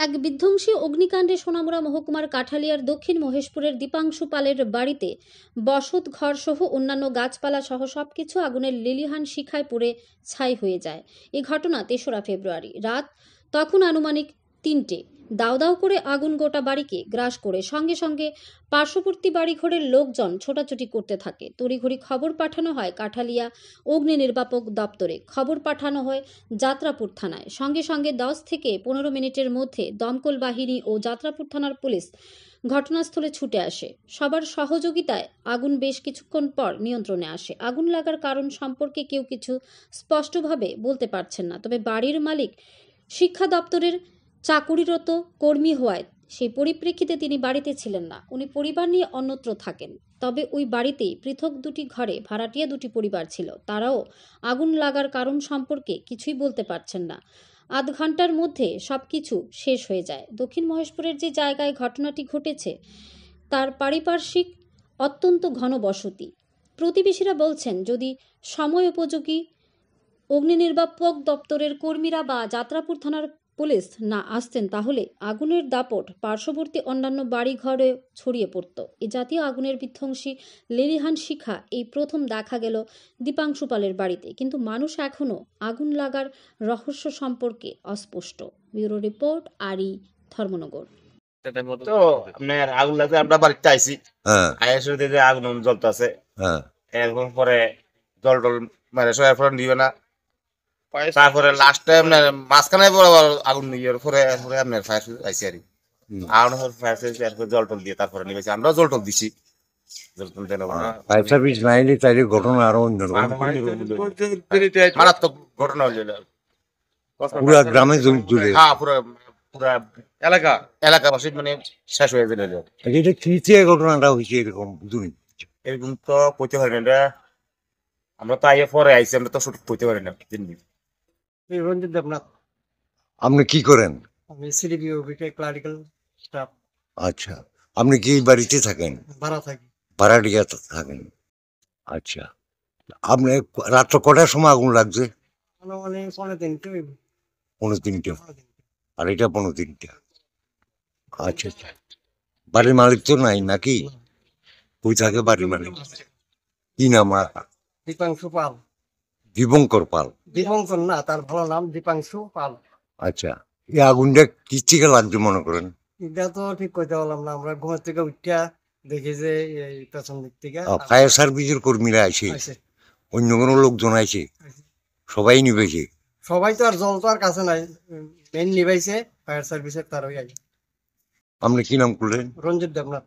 এক বিধ্বংসী অগ্নিকাণ্ডে সোনামুড়া মহকুমার কাঠালিয়ার দক্ষিণ মহেশপুরের দীপাংশু পালের বাড়িতে বসত ঘর সহ অন্যান্য গাছপালা সহ সবকিছু আগুনের লেলিহান শিখায় পুড়ে ছাই হয়ে যায়। এই ঘটনা ৩রা ফেব্রুয়ারি রাত। তখন আনুমানিক ৩টে। দাউ দাউ করে আগুন গোটা বাড়িকে গ্রাস করে সঙ্গে সঙ্গে পার্শ্ববর্তী বাড়িঘরের লোকজন ছোটাছুটি করতে থাকে। তড়িঘড়ি খবর পাঠানো হয় কাঠালিয়া অগ্নি নির্বাপক দপ্তরে। খবর পাঠানো হয় যাত্রাপুর থানায়। সঙ্গে সঙ্গে 10 থেকে 15 মিনিটের মধ্যে দমকল বাহিনী ও যাত্রাপুর থানার পুলিশ ঘটনাস্থলে ছুটে আসে। সবার সহযোগিতায় আগুন বেশ কিছুক্ষণ পর নিয়ন্ত্রণে আসে। আগুন লাগার কারণ সম্পর্কে কেউ কিছু স্পষ্টভাবে বলতে পারছেন না। তবে বাড়ির মালিক শিক্ষা দপ্তরের চাকুরিরত কর্মী হওয়ায় সেই পরিপ্রেক্ষিতে তিনি বাড়িতে ছিলেন না। উনি পরিবার নিয়ে অন্যত্র থাকেন। তবে ওই বাড়িতেই পৃথক দুটি ঘরে ভাড়াটিয়া দুটি পরিবার ছিল। তারাও আগুন লাগার কারণ সম্পর্কে কিছুই বলতে পারছেন না। আধ ঘন্টার মধ্যে সবকিছু শেষ হয়ে যায়। দক্ষিণ মহেশপুরের যে জায়গায় ঘটনাটি ঘটেছে তার পারিপার্শ্বিক অত্যন্ত ঘনবসতি। প্রতিবেশীরা বলছেন, যদি সময় উপযোগী অগ্নি নির্বাপক দপ্তরের কর্মীরা বা যাত্রাপুর থানার পুলিশ না আসতেন তাহলে আগুনের দাপট পার্শ্ববর্তী অন্যান্য বাড়িঘরে ছড়িয়ে পড়ত। এ জাতীয় আগুনের বিধ্বংসী লেলিহান শিখা এই প্রথম দেখা গেল দীপাংশু পালের বাড়িতে। কিন্তু মানুষ এখনও আগুন লাগার রহস্য সম্পর্কে অস্পষ্ট। ব্যুরো রিপোর্ট, আরি, ধর্মনগর। তো আপনার আগুন লাগছে, আমরা বাড়িতে আইছি। আইসে যে আগুন জ্বলতেছে, এরকম পরে জল টল মারে সবাই ফোরন দিবে না। তারপরে লাস্টে আপনার মাঝখানে আগুন নিয়ে পরে আপনার ফায়ার আইসি আর আগুন ফায়ার জল টল দিয়ে তারপরে নিবেছি। আমরাও জল টল দিছি। ফায়ার সার্ভিস না এলে তাইলে ঘটনা আরো মারাত্মক ঘটনা হইল। পুরা গ্রামে জুড়ে, হ্যাঁ পুরা পুরা এলাকাবাসী মানে শেষ হয়ে গেল। এটা তৃতীয় ঘটনাটা হয়েছে এরকম দুই এরকম তো কইতে পারি না। আমরা তো আইয়ে পরে আইছি, আমরা তো সঠিক কইতে পারি না। রঞ্জিত দেবনাথ। আপনি কি করেন? আমি সিডিপি অফিসে ক্লারিক্যাল স্টাফ। আচ্ছা, আপনি কি বাড়িতে থাকেন? ভাড়া থাকি। ভাড়াটিয়া থাকেন। আচ্ছা, আপনি রাত্র কটার সময় আগুন লাগছে? মানে 3:30। 3:30, আর এটা 3:30। আচ্ছা আচ্ছা, বাড়ির মালিক তো নাই নাকি? কই থাকে বাড়ির মালিক? কি নাম? দীপাংশু পাল। দীপঙ্কর পাল? দীপঙ্কর না, তার ভালো নাম দীপাংশু পাল। আচ্ছা, এই আগুনটা কি থেকে লাগছে মনে করেন? এটা তো ঠিক কইতে পারলাম না। আমরা ঘুমের থেকে উঠিয়া দেখি যে এই পেছন দিক থেকে ফায়ার সার্ভিসের কর্মীরা আসে, অন্য কোনো লোকজন আসে, সবাই নিবেছে? সবাই তো আর জল তো আর কাছে নাই, মেন নিবাইছে ফায়ার সার্ভিসের তার। আপনি কি নাম করলেন? রঞ্জিত দেবনাথ।